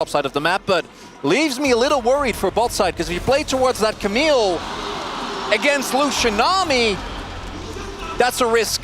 top side of the map, but leaves me a little worried for bot side, because if you play towards that Camille against Lucianami, that's a risk.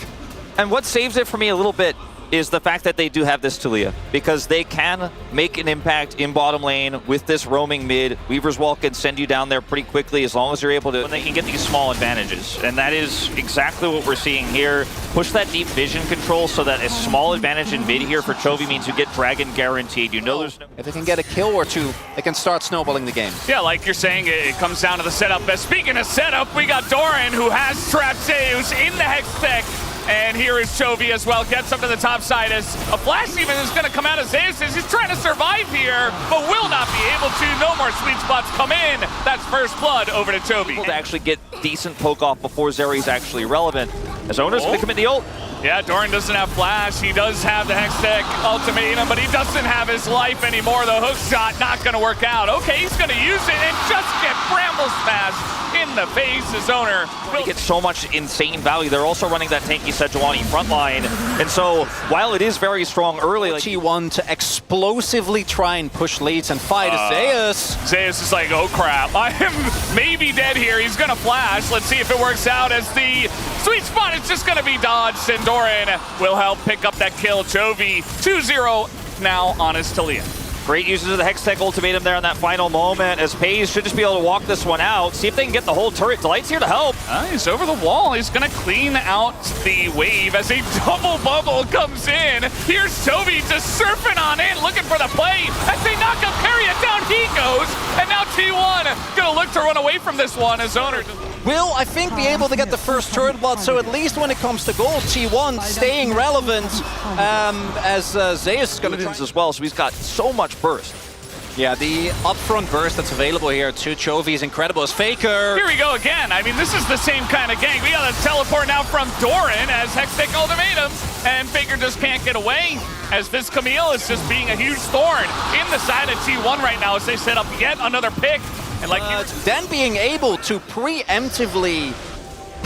And what saves it for me a little bit is the fact that they do have this Talia, because they can make an impact in bottom lane with this roaming mid. Weaver's Wall can send you down there pretty quickly as long as you're able to. When they can get these small advantages, and that is exactly what we're seeing here. Push that deep vision control so that a small advantage in mid here for Chovy means you get Dragon guaranteed. You know there's no... If they can get a kill or two, they can start snowballing the game. Yeah, like you're saying, it comes down to the setup. But speaking of setup, we got Doran, who has trapped Zeus in the Hextech. And here is Chovy as well, gets up to the top side as a flash even is going to come out of Zeus. He's trying to survive here, but will not be able to. No more sweet spots come in. That's first blood over to Chovy. To actually get decent poke off before Zeri's actually relevant. As Owner's going to commit the ult. Yeah, Doran doesn't have flash. He does have the Hextech ultimatum, but he doesn't have his life anymore. The hook shot not going to work out. Okay, he's going to use it and just get Bramble smashed in the face. His owner will get so much insane value. They're also running that tanky Sejuani front line. And so, while it is very strong early, like T1 to explosively try and push leads and fight Zeus. Zeus is like, oh crap, I am maybe dead here. He's going to flash. Let's see if it works out as the sweet spot is just going to be dodged, and Doran will help pick up that kill. Chovy 2-0 now on his Talia. Great uses of the Hextech ultimatum there in that final moment, as Pays should just be able to walk this one out. See if they can get the whole turret. Delight's here to help. He's over the wall. He's going to clean out the wave as a double bubble comes in. Here's Chovy just surfing on in, looking for the play. As they knock up, carry it down, he goes. And now T1 going to look to run away from this one. His owner will, I think, be able to get the first turret blood, so at least when it comes to gold, T1 staying relevant, as Zeus is going to try as well, so he's got so much burst. Yeah, the upfront burst that's available here to Chovy is incredible as Faker. Here we go again. I mean, this is the same kind of gang. We got a teleport now from Doran as Hextech ultimatums, and Faker just can't get away, as this Camille is just being a huge thorn in the side of T1 right now as they set up yet another pick. And like then being able to preemptively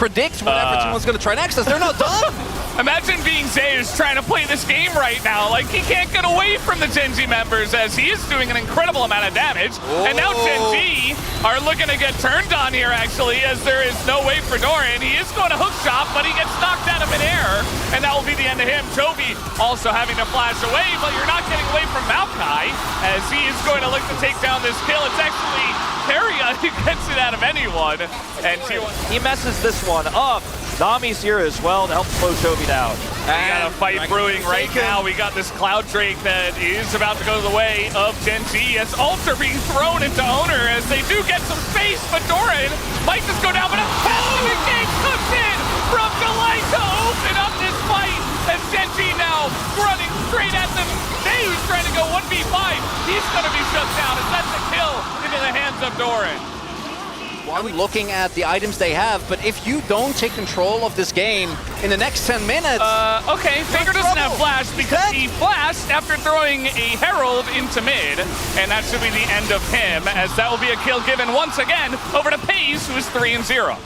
predict whatever T1's going to try next, as they're not done. Imagine being Zeus trying to play this game right now. Like, he can't get away from the Gen G members as he is doing an incredible amount of damage. And now Gen G are looking to get turned on here, actually, as there is no way for Doran. He is going to hook shot, but he gets knocked out of midair, and that will be the end of him. Chovy also having to flash away, but you're not getting away from Maokai, as he is going to look to take down this kill. It's actually Haria who gets it out of anyone. And he messes this one up. Nami's here as well to help slow Chovy down. We got a fight brewing right now. We got this Cloud Drake that is about to go the way of Gen G as ults are being thrown into Owner as they do get some space, but Doran might just go down, but a following game comes in from Delight to open up this fight as Gen G now running straight at them. Zeus trying to go 1v5. He's going to be shut down as that's a kill into the hands of Doran. Looking at the items they have, but if you don't take control of this game in the next 10 minutes... okay, Faker doesn't have flash because he flashed after throwing a Herald into mid, and that should be the end of him, as that will be a kill given once again over to Pays, who is 3-0.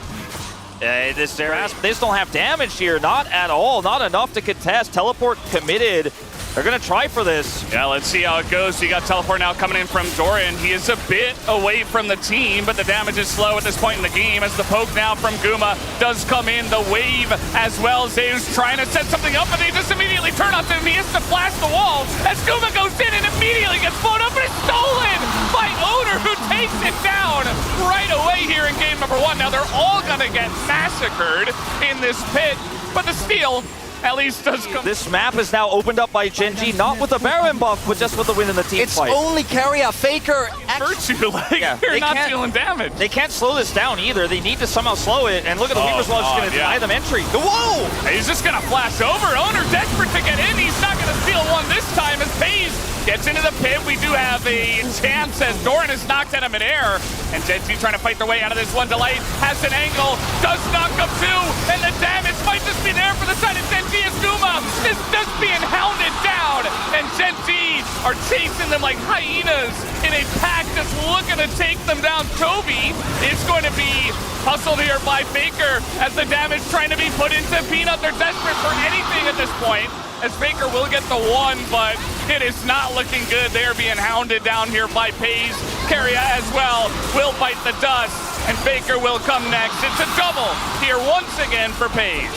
They don't have damage here, not at all, not enough to contest. Teleport committed. They're going to try for this. Yeah, let's see how it goes. You got teleport now coming in from Doran. He is a bit away from the team, but the damage is slow at this point in the game as the poke now from Guma does come in. The wave as well. Zeus trying to set something up, but they just immediately turn on to him. He has to flash the wall as Guma goes in and immediately gets blown up, but it's stolen by Owner, who takes it down right away here in game number 1. Now they're all going to get massacred in this pit, but the steal at least does come. This map is now opened up by Gen G, not with the Baron buff, but just with the win in the team it's fight. It's only Carrier Faker. Virtue, like, you're not dealing damage. They can't slow this down either. They need to somehow slow it, and look at the Weaver's Wall just going to deny them entry. Whoa! He's just going to flash over. Owner desperate to get in. He's not going to steal one this time as Pays gets into the pit. We do have a chance as Doran is knocked out of midair, and Gen G trying to fight their way out of this one. Delight has an angle, does knock up two, and the damage might just be there for the side of Gen G as Guma is just being hounded down, and Gen G are chasing them like hyenas in a pack, just looking to take them down. Chovy is going to be hustled here by Faker as the damage trying to be put into Peanut. They're desperate for anything at this point. as Faker will get the one, but it is not looking good. They're being hounded down here by Paze. Keria as well will bite the dust, and Faker will come next. It's a double here once again for Paze.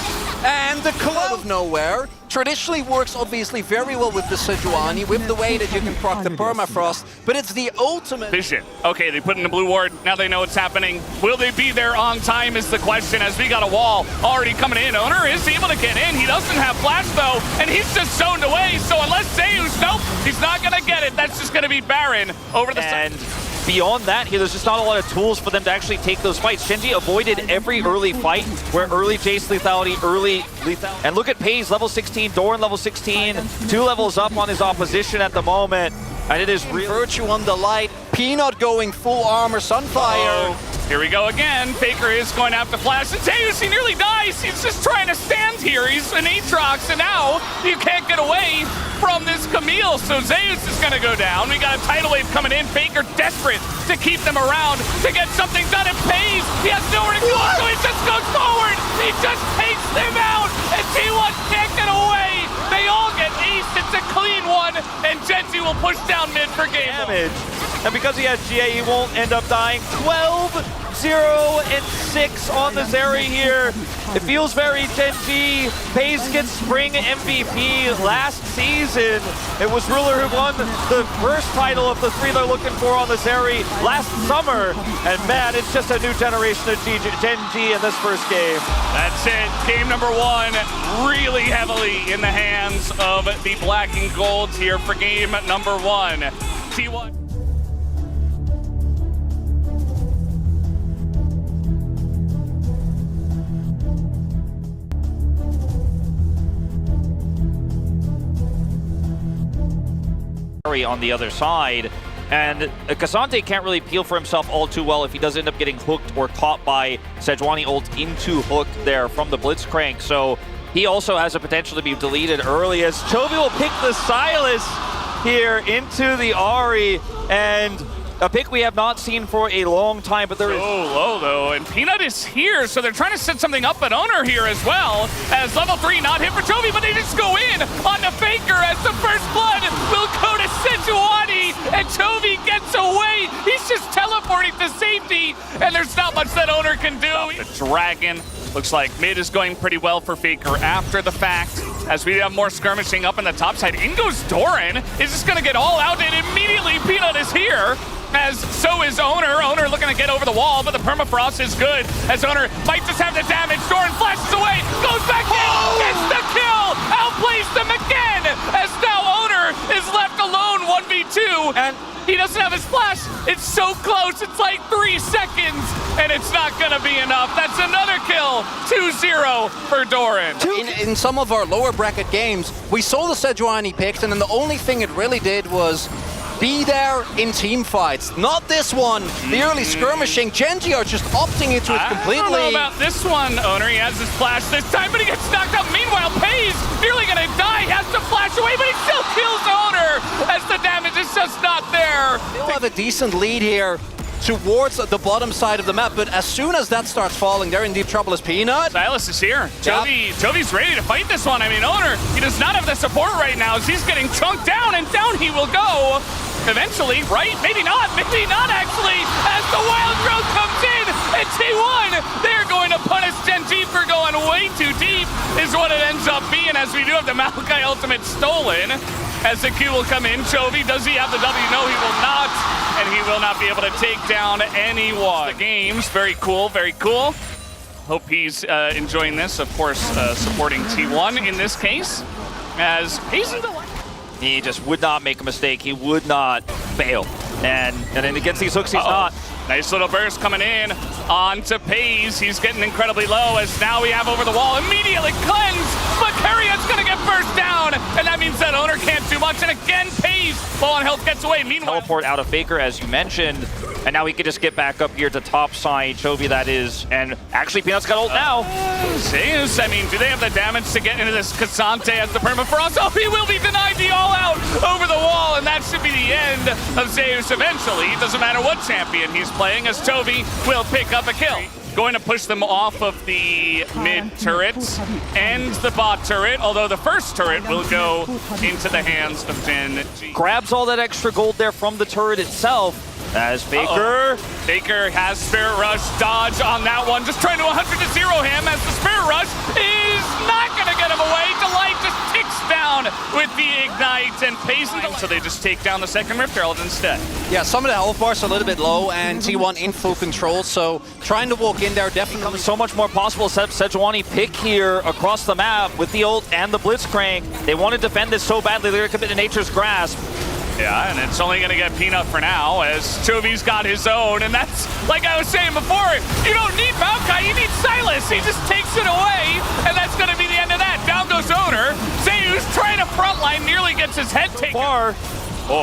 And the club out of nowhere traditionally works obviously very well with the Sejuani, with the way that you can proc the permafrost, but it's the ultimate vision. Okay, they put in the blue ward. Now they know what's happening. Will they be there on time is the question, as we got a wall already coming in. Owner is able to get in. He doesn't have flash though, and he's just zoned away. So unless Zeus, nope, he's not gonna get it. That's just gonna be Baron over the side. Beyond that, there's just not a lot of tools for them to actually take those fights. Shenji avoided every early fight where early Jace lethality, early lethality. And look at Paze, level 16, Doran level 16, 2 levels up on his opposition at the moment. And it is real. Virtue on the light, Peanut going full armor, Sunfire. Here we go again. Faker is going to have to flash. And Zeus, he nearly dies. He's just trying to stand here. He's an Aatrox, and now you can't get away from this Camille. So Zeus is going to go down. We got a tidal wave coming in. Faker desperate to keep them around, to get something done. And Paze, he has nowhere to go, so he just goes forward. He just takes them out, and T1 can't get away. They all get aced. It's a clean one, and Genji will push down mid for game damage. And because he has GA, he won't end up dying. 12-0-6 on the Zeri here. It feels very Genji. Paze gets Spring MVP last season. It was Ruler who won the first title of the 3 they're looking for on the Zeri last summer. And man, it's just a new generation of Genji in this first game. That's it. Game number 1, really heavily in the hands of the black and golds here for game number 1. T1. On the other side, and Cassante can't really peel for himself all too well if he does end up getting hooked or caught by Sejuani ult into hook there from the Blitzcrank. So he also has a potential to be deleted early, as Chovy will pick the Sylas here into the Ahri, and a pick we have not seen for a long time, but there is... So low, though, and Peanut is here, so they're trying to set something up at Owner here as well, as level 3 not hit for Chovy, but they just go in on the Faker as the first blood will go to Sejuani, and Chovy gets away. He's just teleporting to safety, and there's not much that Owner can do. The Dragon looks like mid is going pretty well for Faker after the fact, as we have more skirmishing up in the top side. In goes Doran. Is just going to get all out, and immediately Peanut is here, as so is Owner. Owner looking to get over the wall, but the permafrost is good, as Owner might just have the damage. Doran flashes away, goes back in, gets the kill, outplays them again, as now Owner is left alone 1v2, and he doesn't have his flash. It's so close, it's like 3 seconds, and it's not gonna be enough. That's another kill, 2-0 for Doran. In some of our lower bracket games, we saw the Sejuani picks, and then the only thing it really did was be there in team fights. Not this one. The early skirmishing. Genji are just opting into it completely. I don't know about this one, Owner. He has his flash this time, but he gets knocked out. Meanwhile, Paze nearly gonna die. He has to flash away, but he still kills Owner, as the damage is just not there. They'll have a decent lead here towards the bottom side of the map, but as soon as that starts falling, they're in deep trouble as Peanut. Sylas is here. Jovi's ready to fight this one. I mean, Owner, he does not have the support right now, as he's getting chunked down, and down he will go. Eventually, right? Maybe not actually, as the Wild Growth comes in, and T1, they're going to punish Genji for going way too deep, is what it ends up being, as we do have the Maokai ultimate stolen. As the Q will come in, Chovy, does he have the W? No, he will not, and he will not be able to take down anyone. The games, very cool, very cool. Hope he's enjoying this, of course, supporting T1 in this case, as Paze in the line. He just would not make a mistake. He would not fail. And then against these hooks, he's not. Nice little burst coming in onto Paze. He's getting incredibly low, as now we have over the wall. Immediately cleanse, but Carrion's going to get burst down, and that means that Owner can't do much. And again, Paze, low on health, gets away. Meanwhile, teleport out of Faker, as you mentioned, and now he can just get back up here to top side. Chovy, that is, and actually Peanut's got ult now. Zeus, I mean, do they have the damage to get into this Cassante as the permafrost? Oh, he will be denied the all-out over the wall, and that should be the end of Zeus eventually. It doesn't matter what champion he's playing, as Chovy will pick up a kill. going to push them off of the mid turret and the bot turret, although the first turret will go into the hands of Gen G. Grabs all that extra gold there from the turret itself. As Faker. Faker has Spirit Rush, dodge on that one, just trying to 100 to 0 him as the Spirit Rush is not going to get him away. Delight just ticks down with the Ignite and pays him. So they just take down the second Rift Herald instead. Yeah, some of the health bars are a little bit low and T1 in full control, so trying to walk in there definitely. So much more possible. Sejuani pick here across the map with the ult and the Blitzcrank. They want to defend this so badly, they're going to commit to Nature's Grasp. Yeah, and it's only going to get Peanut for now, as Chovy's got his own, and that's, like I was saying before, you don't need Maokai, you need Silas. He just takes it away, and that's going to be the end of that. Down goes Owner. Zeus trying to frontline, nearly gets his head taken.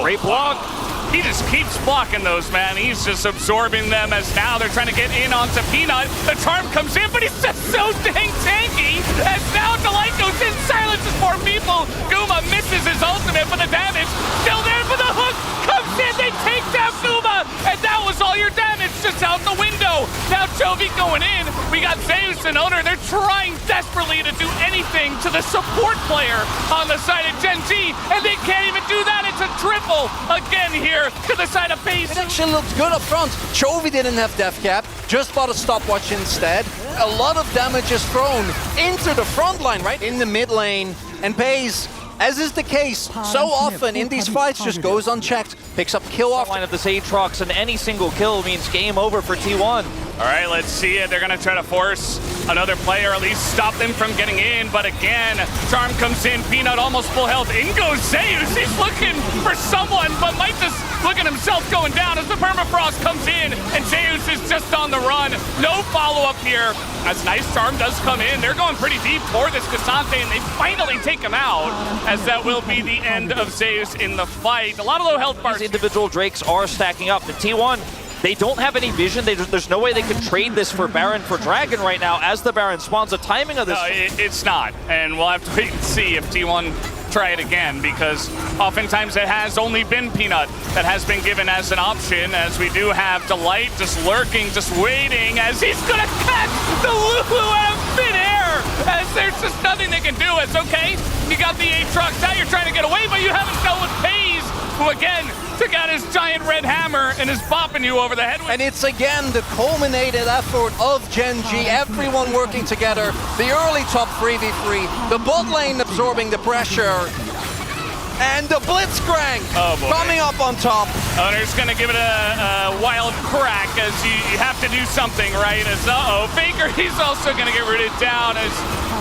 Great block. He just keeps blocking those, man. He's just absorbing them as now they're trying to get in onto Peanut. The charm comes in, but he's just so dang tanky. As now Delight goes in, silences more people. Guma misses his ultimate, but the damage still there for the hook. Comes in, they take down Guma, and that was all your damage just out the window. Now Chovy going in. We got Zeus and Owner. They're trying desperately to do anything to the support player on the side of Gen G, and they can't even do that. It's a triple again here to the side of FaZe. It actually looked good up front. Chovy didn't have death cap, just bought a stopwatch instead. A lot of damage is thrown into the front line, right? In the mid lane. And FaZe, as is the case so often in these fights, just goes unchecked, picks up kill off line of this Aatrox, and any single kill means game over for T1. All right, let's see it. They're going to try to force another player, at least stop them from getting in. But again, Charm comes in, Peanut almost full health. In goes Zeus. He's looking for someone, but might just look at himself going down as the Permafrost comes in, and Zeus is just on the run. No follow-up here. As nice Charm does come in. They're going pretty deep for this Cassante, and they finally take him out, as that will be the end of Zeus in the fight. A lot of low health bars. These individual Drakes are stacking up. The T1, they don't have any vision. There's no way they could trade this for Baron for Dragon right now as the Baron spawns. The timing of this... No, it's not. And we'll have to wait and see if T1 try it again, because oftentimes it has only been Peanut that has been given as an option, as we do have Delight just lurking, just waiting, as he's going to catch the Lulu out of midair, as there's just nothing they can do. It's okay. You got the Aatrox out. You're trying to get away, but you haven't dealt with FaZe, who again took out his giant red hammer and is bopping you over the head with. And it's again the culminated effort of Gen G, everyone working together, the early top 3v3, the bot lane absorbing the pressure, and the Blitzcrank coming up on top. Owner's gonna give it a wild crack, as you have to do something, right? As Faker, he's also gonna get rooted down, as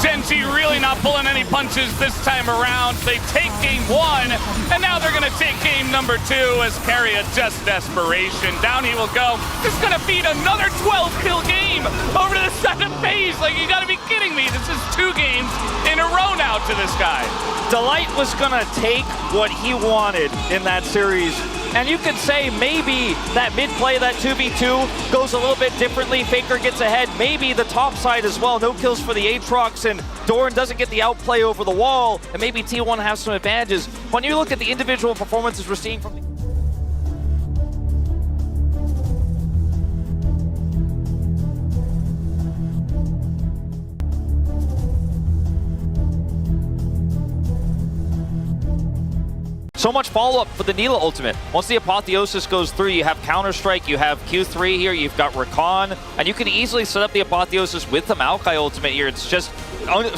Gen G really not pulling any punches this time around. They take game one, and now they're gonna take game number two, as Carrier just desperation. Down he will go. This is gonna feed another 12-kill game over to the side of FaZe. Like, you gotta be kidding me. This is 2 games in a row now to this guy. Delight was gonna take what he wanted in that series. And you could say maybe that mid-play, that 2v2, goes a little bit differently. Faker gets ahead, maybe the top side as well. No kills for the Aatrox, and Doran doesn't get the outplay over the wall, and maybe T1 has some advantages. When you look at the individual performances we're seeing from the so much follow-up for the Neela ultimate. Once the Apotheosis goes through, you have Counter-Strike, you have Q3 here, you've got Rakan, and you can easily set up the Apotheosis with the Maokai ultimate here. It's just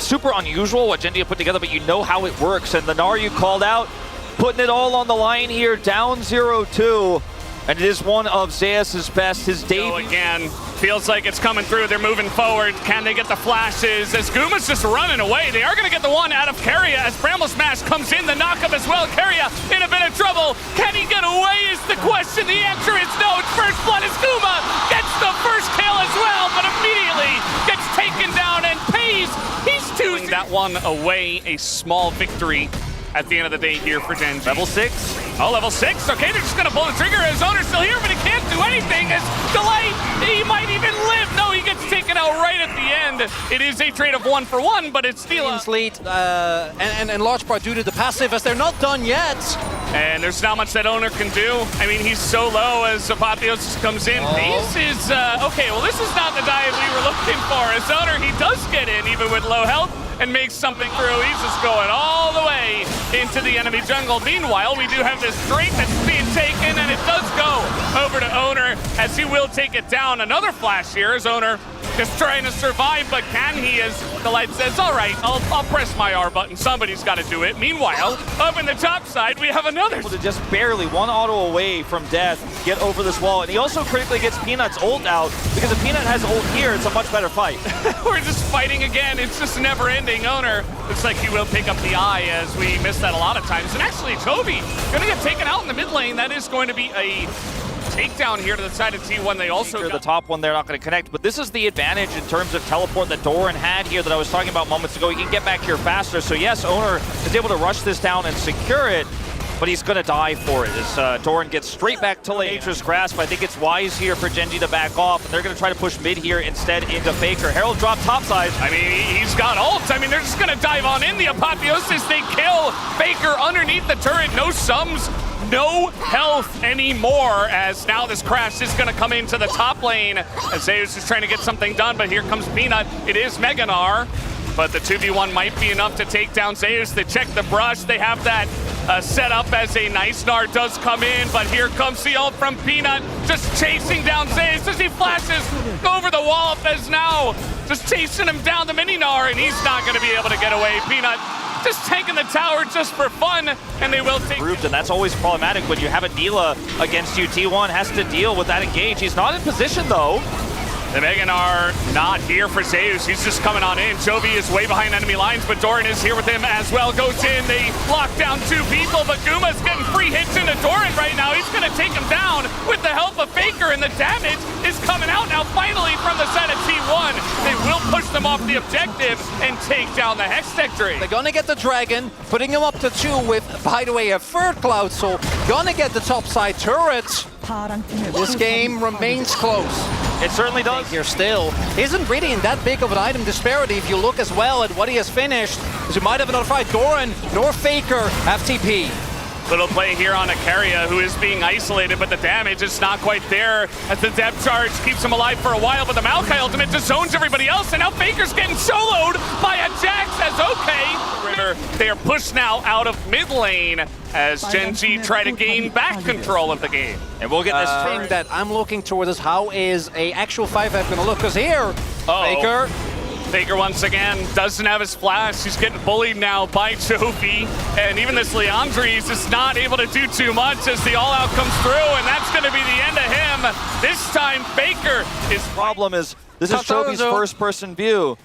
super unusual what Gen G put together, but you know how it works. And the Gnar you called out, putting it all on the line here, down 0-2. And it is one of Zeus's best. His debut again. Feels like it's coming through. They're moving forward. Can they get the flashes? As Guma's just running away. They are going to get the one out of Keria as Bramble Smash comes in. The knockup as well. Keria in a bit of trouble. Can he get away is the question. The answer is no. It's first blood as Guma gets the first kill as well, but immediately gets taken down and pays. He's choosing that one away. A small victory at the end of the day here for Gen G. Level 6. Oh, level 6. Okay, they're just going to pull the trigger. His owner's still here, but he can't do anything. As Delight, he might even live. No, he gets taken out right at the end. It is a trade of 1-for-1, but it's still lead, and in large part due to the passive, as they're not done yet. And there's not much that Owner can do. I mean, he's so low as Apotheosis comes in. Pace is, okay, well, this is not the dive we were looking for. As Owner, he does get in, even with low health, and makes something through. He's just going all the way into the enemy jungle. Meanwhile, we do have this Drake that's being taken, and it does go over to Owner, as he will take it down. Another flash here as Owner just trying to survive, but can he, as the light says, all right, I'll press my R button. Somebody's got to do it. Meanwhile, up in the top side, we have another. To just barely one auto away from death, get over this wall. And he also critically gets Peanut's ult out, because if Peanut has ult here, it's a much better fight. We're just fighting again. It's just never ending. Owner looks like he will pick up the eye, as we miss that a lot of times. And actually, Toby gonna get taken out in the mid lane. That is going to be a takedown here to the side of T1. They also the top one, they're not going to connect, but this is the advantage in terms of teleport that Doran had here that I was talking about moments ago. He can get back here faster, so yes, Owner is able to rush this down and secure it, but he's going to die for it as Doran gets straight back to lane. Nature's Grasp. I think it's wise here for Gen G to back off, and they're going to try to push mid here instead into Faker. Herald drop topside. I mean, he's got ult. I mean, they're just going to dive on in. The Apotheosis, they kill Faker underneath the turret. No sums, no health anymore, as now this crash is going to come into the top lane as Zeus is trying to get something done, but here comes Peanut. It is Meganar, but the 2v1 might be enough to take down Zeus. They check the brush. They have that set up as a nice Nar does come in, but here comes the ult from Peanut, just chasing down Zeus as he flashes over the wall. As now just chasing him down the mini Nar, and he's not going to be able to get away. Peanut just taking the tower just for fun, and they will take it. And that's always problematic when you have a Dila against you. T1 has to deal with that engage. He's not in position though. The Meganar not here for Zeus. He's just coming on in. Chovy is way behind enemy lines, but Doran is here with him as well. Goes in, they lock down two people, but Guma's getting free hits into Doran right now. He's gonna take him down with the help of Faker, and the damage is coming out now finally from the side of T1. They will push them off the objective and take down the Hextech Drake. They're gonna get the Dragon, putting him up to 2 with, by the way, a third Cloud Soul. Gonna get the top side turret. This game remains close. It certainly does. Here still isn't really in that big of an item disparity if you look as well at what he has finished, because you might have another fight. Doran nor Faker have TP. Little play here on Akaria, who is being isolated, but the damage is not quite there as the depth charge keeps him alive for a while, but the Maokai ultimate just zones everybody else, and now Faker's getting soloed by a Jax as okay. They are pushed now out of mid lane as Gen G try to gain back control of the game. And we'll get this thing that I'm looking towards is how is a actual 5-5 gonna look, because here, Faker once again doesn't have his flash. He's getting bullied now by Chovy, and even this Leandri is not able to do too much as the all-out comes through, and that's going to be the end of him. This time, Faker is... Problem is, this is Chovy's first-person view.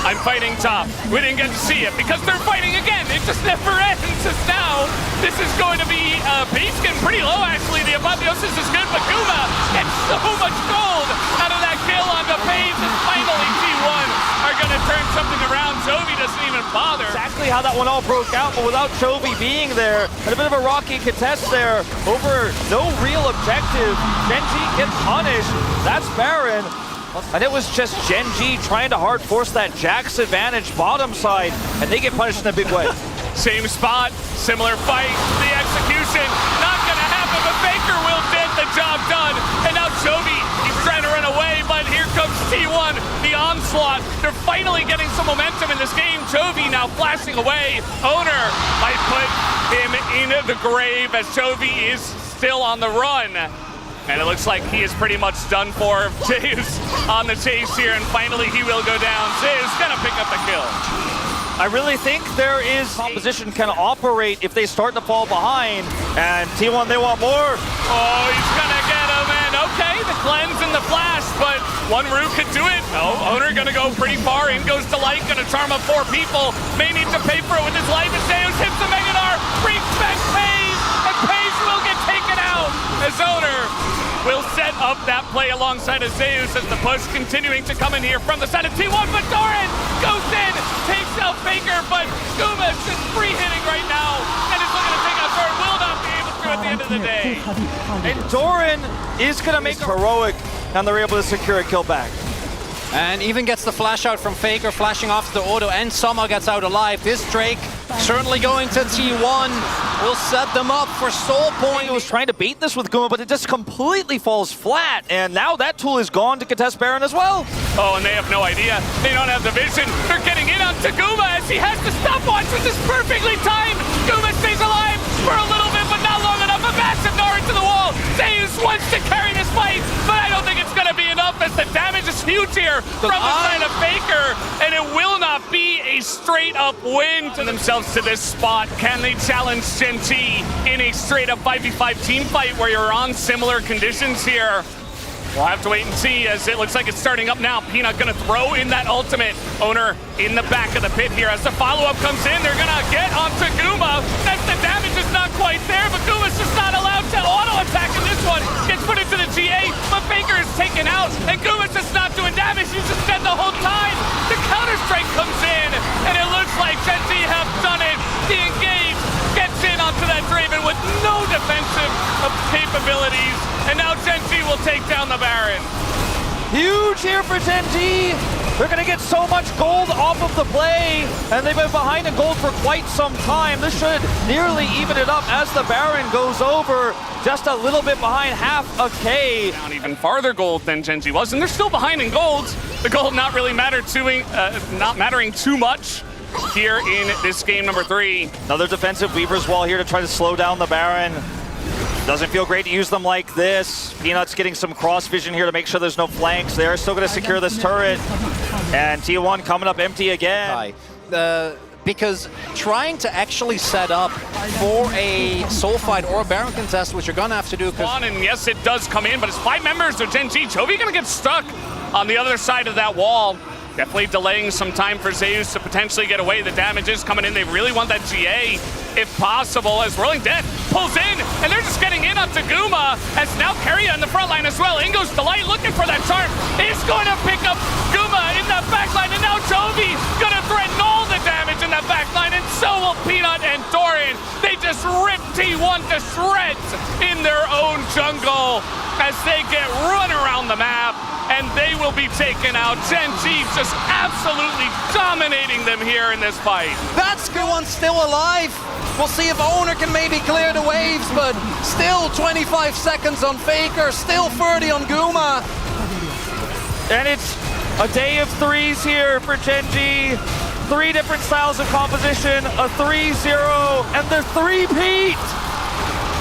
I'm fighting top. We didn't get to see it because they're fighting again. It just never ends. As now, this is going to be pace getting pretty low, actually. The Apotheosis is good, but Guma gets so much gold out of that kill on the Pace, and finally T1 are going to turn something around. Chovy doesn't even bother. Exactly how that one all broke out, but without Chovy being there, and a bit of a rocky contest there over no real objective. Gen G gets punished. That's Baron. And it was just Gen G trying to hard force that Jax advantage bottom side, and they get punished in a big way. Same spot, similar fight, the execution, not gonna happen, but Faker will get the job done. And now Chovy, he's trying to run away, but here comes T1, the onslaught. They're finally getting some momentum in this game. Chovy now flashing away. Owner might put him in the grave as Chovy is still on the run. And it looks like he is pretty much done for. Zeus on the chase here, and finally he will go down. Zeus gonna pick up the kill. I really think there is composition can operate if they start to fall behind. And T1, they want more. Oh, he's gonna get him, and okay, the cleanse and the flash, but one root could do it. Oh, Owner gonna go pretty far. In goes the light, gonna charm up 4 people. May need to pay for it with his life, and Zeus hits the Meganar, brings back Paze, and Paze will get taken out as Owner will set up that play alongside of Zeus as the push continuing to come in here from the side of T1, but Doran goes in, takes out Faker, but Guma's just free hitting right now, and is looking to take out Doran, will not be able to at the end of the day. And Doran is going to make heroic, and they're able to secure a kill back. And even gets the flash out from Faker, flashing off to the auto, and somehow gets out alive. This Drake certainly going to T1. will set them up for soul point. He was trying to bait this with Guma, but it just completely falls flat. And now that tool is gone to contest Baron as well. Oh, and they have no idea. They don't have the vision. They're getting in on Guma as he has the stopwatch, which is perfectly timed. Guma stays alive for a little bit, but not long enough. A massive Nara to the wall. Zeus wants to carry this fight, but I don't think it's going to be enough as the damage is huge here from the side of Faker, and it will not be a straight-up win to themselves to this spot. Can they challenge Gen G in a straight-up 5v5 team fight where you're on similar conditions here? We'll have to wait and see as it looks like it's starting up now. Peanut gonna throw in that ultimate. Owner in the back of the pit here. As the follow-up comes in, they're gonna get onto Guma. As the damage is not quite there, but Guma's just not allowed to auto-attack in this one. Gets put into the GA, but Faker is taken out, and Guma's just not doing damage. He's just dead the whole time. The counter-strike comes in, and it looks like Gen Z have done it. The engage gets in onto that Draven with no defensive capabilities, and now Gen Z will take down the Baron. Huge here for Gen G. They're going to get so much gold off of the play, and they've been behind in gold for quite some time. This should nearly even it up as the Baron goes over just a little bit behind, half a K. Down even farther gold than Gen G was, and they're still behind in gold. The gold not really not mattering too much here in this game number 3. Another defensive Weaver's Wall here to try to slow down the Baron. Doesn't feel great to use them like this. Peanut's getting some cross vision here to make sure there's no flanks. They're still going to secure this turret. And T1 coming up empty again. Because trying to actually set up for a soul fight or a Baron contest, which you're going to have to do. And yes, it does come in, but it's 5 members of Gen G. Chovy going to get stuck on the other side of that wall. Definitely delaying some time for Zeus to potentially get away. The damage is coming in. They really want that GA, if possible, as Rolling Death pulls in, and they're just getting in onto Guma, as now Keria in the front line as well. Ingo's Delight looking for that charm. Is going to pick up Guma in that backline, and now Chovy going to threaten all the damage in that backline, and so will Peanut and Doran. They just rip T1 to shreds in their own jungle as they get run around the map, and they will be taken out. Gen G just absolutely dominating them here in this fight. That's good one still alive. We'll see if Owner can maybe clear the waves, but still 25 seconds on Faker, still 30 on Guma. And it's a day of 3s here for Gen G. 3 different styles of composition, a 3-0, and the 3-peat.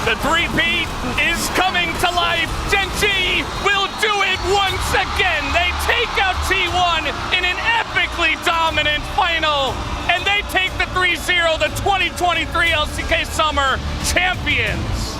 The 3-peat is coming to life. Gen G will do it once again. They take out T1 in an epically dominant final, and they take the 3-0, the 2023 LCK Summer champions.